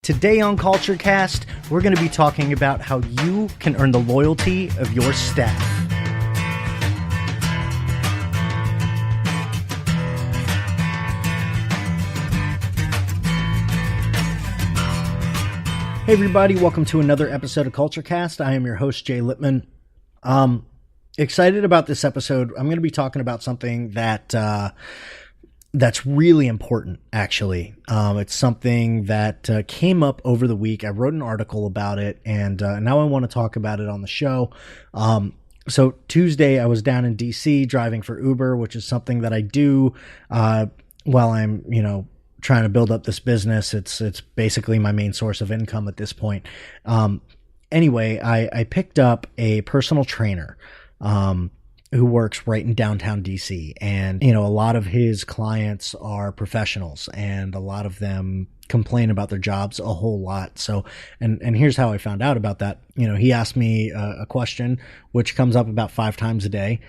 Today on CultureCast, we're going to be talking about how you can earn the loyalty of your staff. Hey everybody, welcome to another episode of CultureCast. I am your host, Jay Lippman. Excited about this episode. I'm going to be talking about something that's really important, actually. It's something that came up over the week. I wrote an article about it, and now I want to talk about it on the show. So Tuesday, I was down in DC driving for Uber, which is something that I do while I'm, trying to build up this business. It's basically my main source of income at this point. Anyway, I picked up a personal trainer who works right in downtown DC. And, a lot of his clients are professionals, and a lot of them complain about their jobs a whole lot. So, and here's how I found out about that. He asked me a question, which comes up about 5 times a day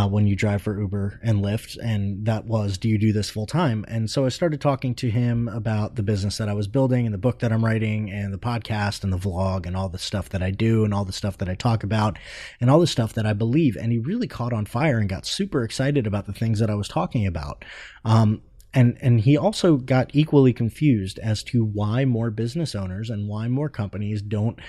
when you drive for Uber and Lyft. And that was, do you do this full time? And so I started talking to him about the business that I was building and the book that I'm writing and the podcast and the vlog and all the stuff that I do and all the stuff that I talk about and all the stuff that I believe. And he really caught on fire and got super excited about the things that I was talking about. And he also got equally confused as to why more business owners and why more companies don't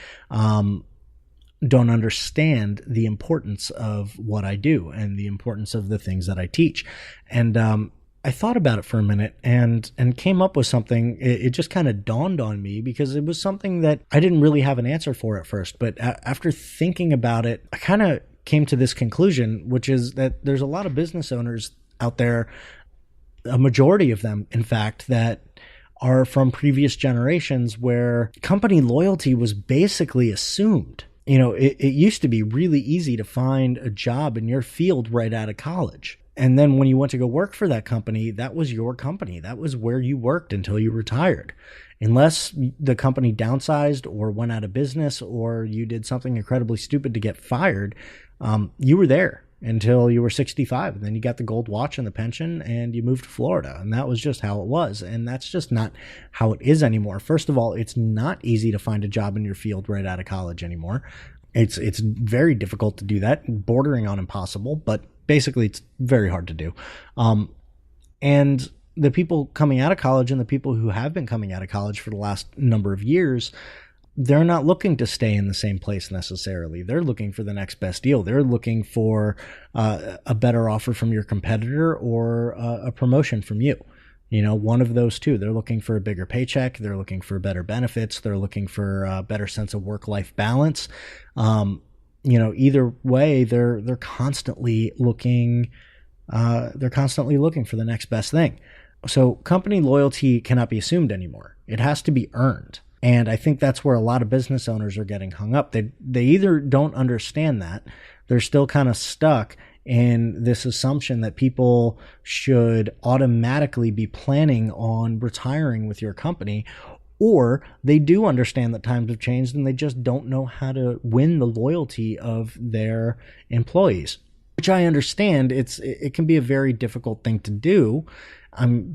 understand the importance of what I do and the importance of the things that I teach. And I thought about it for a minute and came up with something. It just kind of dawned on me because it was something that I didn't really have an answer for at first. But after thinking about it, I kind of came to this conclusion, which is that there's a lot of business owners out there, a majority of them, in fact, that are from previous generations where company loyalty was basically assumed. It used to be really easy to find a job in your field right out of college. And then when you went to go work for that company, that was your company. That was where you worked until you retired. Unless the company downsized or went out of business or you did something incredibly stupid to get fired, you were there until you were 65. And then you got the gold watch and the pension and you moved to Florida. And that was just how it was. And that's just not how it is anymore. First of all, it's not easy to find a job in your field right out of college anymore. It's very difficult to do that, bordering on impossible, but basically it's very hard to do. And the people coming out of college and the people who have been coming out of college for the last number of years, they're not looking to stay in the same place necessarily. They're looking for the next best deal. They're looking for a better offer from your competitor or a promotion from you. One of those two. They're looking for a bigger paycheck. They're looking for better benefits. They're looking for a better sense of work-life balance. Either way, they're constantly looking. They're constantly looking for the next best thing. So company loyalty cannot be assumed anymore. It has to be earned. And I think that's where a lot of business owners are getting hung up. They either don't understand that, they're still kind of stuck in this assumption that people should automatically be planning on retiring with your company, or they do understand that times have changed and they just don't know how to win the loyalty of their employees, which I understand. It can be a very difficult thing to do.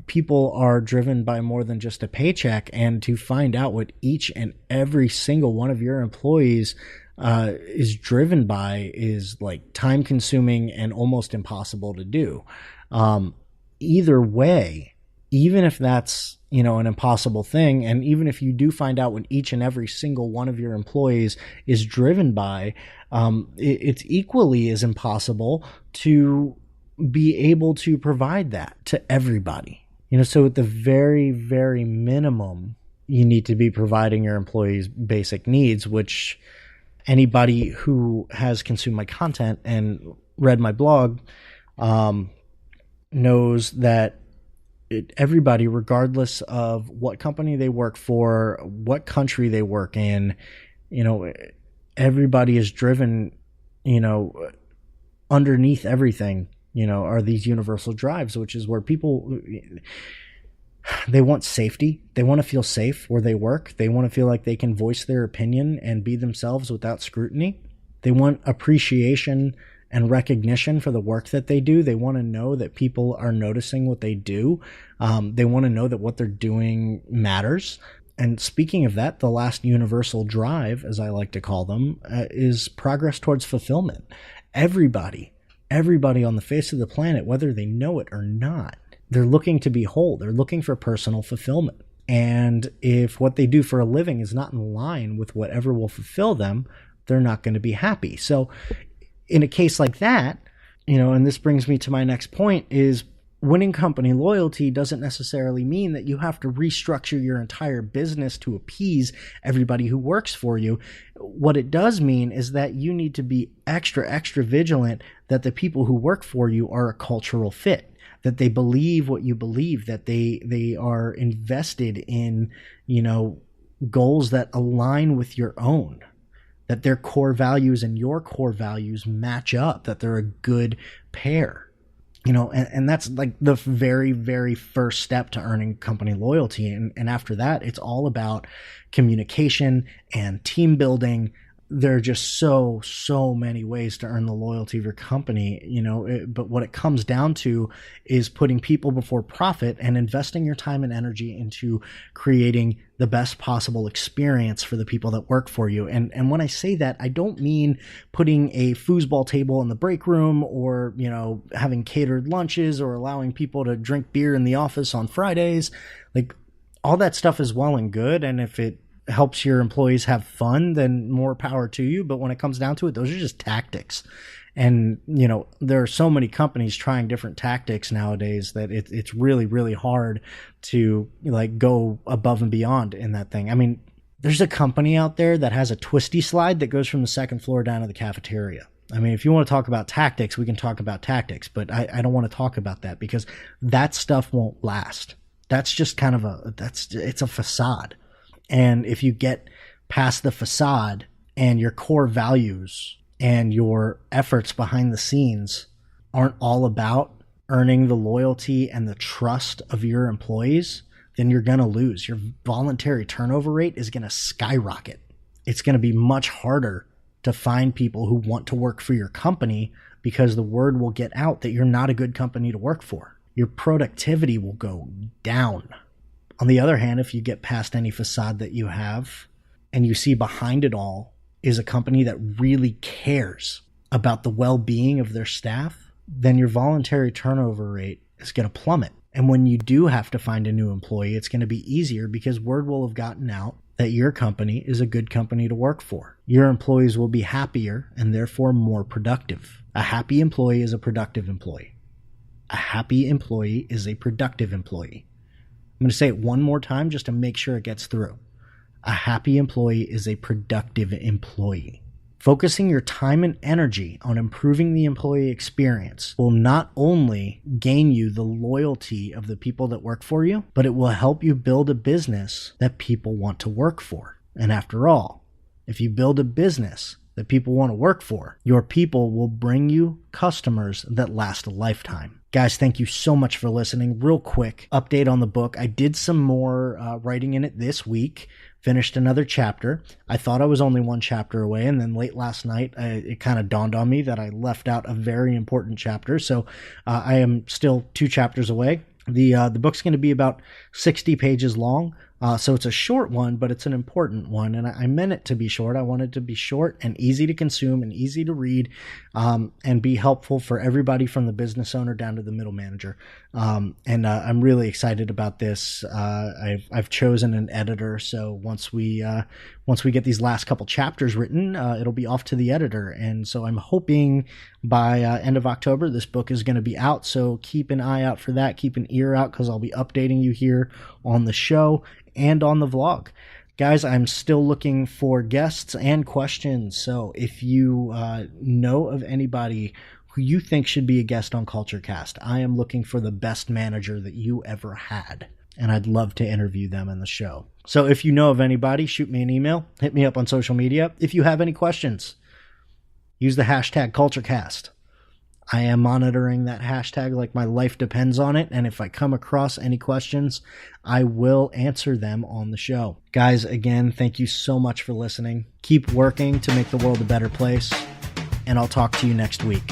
People are driven by more than just a paycheck, and to find out what each and every single one of your employees is driven by is like time consuming and almost impossible to do. Either way, even if that's, an impossible thing, and even if you do find out what each and every single one of your employees is driven by, it's equally as impossible to be able to provide that to everybody. So at the very, very minimum, you need to be providing your employees basic needs, which anybody who has consumed my content and read my blog knows that everybody, regardless of what company they work for, what country they work in, everybody is driven, underneath everything, are these universal drives, which is where people, they want safety. They want to feel safe where they work. They want to feel like they can voice their opinion and be themselves without scrutiny. They want appreciation and recognition for the work that they do. They want to know that people are noticing what they do. They want to know that what they're doing matters. And speaking of that, the last universal drive, as I like to call them, is progress towards fulfillment. Everybody on the face of the planet, whether they know it or not, they're looking to be whole. They're looking for personal fulfillment. And if what they do for a living is not in line with whatever will fulfill them, they're not going to be happy. So in a case like that, and this brings me to my next point, is winning company loyalty doesn't necessarily mean that you have to restructure your entire business to appease everybody who works for you. What it does mean is that you need to be extra vigilant that the people who work for you are a cultural fit, that they believe what you believe, that they are invested in, goals that align with your own, that their core values and your core values match up, that they're a good pair. And that's like the very, very first step to earning company loyalty. And after that, it's all about communication and team building. There are just so many ways to earn the loyalty of your company, but what it comes down to is putting people before profit and investing your time and energy into creating the best possible experience for the people that work for you. And when I say that, I don't mean putting a foosball table in the break room or, having catered lunches or allowing people to drink beer in the office on Fridays. Like, all that stuff is well and good. And if it helps your employees have fun, then more power to you. But when it comes down to it, those are just tactics. And, there are so many companies trying different tactics nowadays that it's really, really hard to go above and beyond in that thing. I mean, there's a company out there that has a twisty slide that goes from the second floor down to the cafeteria. I mean, if you want to talk about tactics, we can talk about tactics, but I don't want to talk about that because that stuff won't last. That's just kind of it's a facade. And if you get past the facade and your core values and your efforts behind the scenes aren't all about earning the loyalty and the trust of your employees, then you're going to lose. Your voluntary turnover rate is going to skyrocket. It's going to be much harder to find people who want to work for your company because the word will get out that you're not a good company to work for. Your productivity will go down. On the other hand, if you get past any facade that you have and you see behind it all is a company that really cares about the well-being of their staff, then your voluntary turnover rate is going to plummet. And when you do have to find a new employee, it's going to be easier because word will have gotten out that your company is a good company to work for. Your employees will be happier and therefore more productive. A happy employee is a productive employee. A happy employee is a productive employee. I'm going to say it one more time just to make sure it gets through. A happy employee is a productive employee. Focusing your time and energy on improving the employee experience will not only gain you the loyalty of the people that work for you, but it will help you build a business that people want to work for. And after all, if you build a business that people want to work for, your people will bring you customers that last a lifetime. Guys, thank you so much for listening. Real quick update on the book. I did some more writing in it this week. Finished another chapter. I thought I was only one chapter away, and then late last night, it kind of dawned on me that I left out a very important chapter. So I am still 2 chapters away. The book's going to be about 60 pages long. So it's a short one, but it's an important one. And I meant it to be short. I wanted it to be short and easy to consume and easy to read, and be helpful for everybody from the business owner down to the middle manager. And I'm really excited about this. I've chosen an editor. So once we get these last couple chapters written, it'll be off to the editor. And so I'm hoping by end of October, this book is going to be out. So keep an eye out for that. Keep an ear out because I'll be updating you here on the show and on the vlog. Guys, I'm still looking for guests and questions. So if you know of anybody who you think should be a guest on CultureCast, I am looking for the best manager that you ever had. And I'd love to interview them in the show. So if you know of anybody, shoot me an email, hit me up on social media. If you have any questions, use the hashtag CultureCast. I am monitoring that hashtag like my life depends on it. And if I come across any questions, I will answer them on the show. Guys, again, thank you so much for listening. Keep working to make the world a better place. And I'll talk to you next week.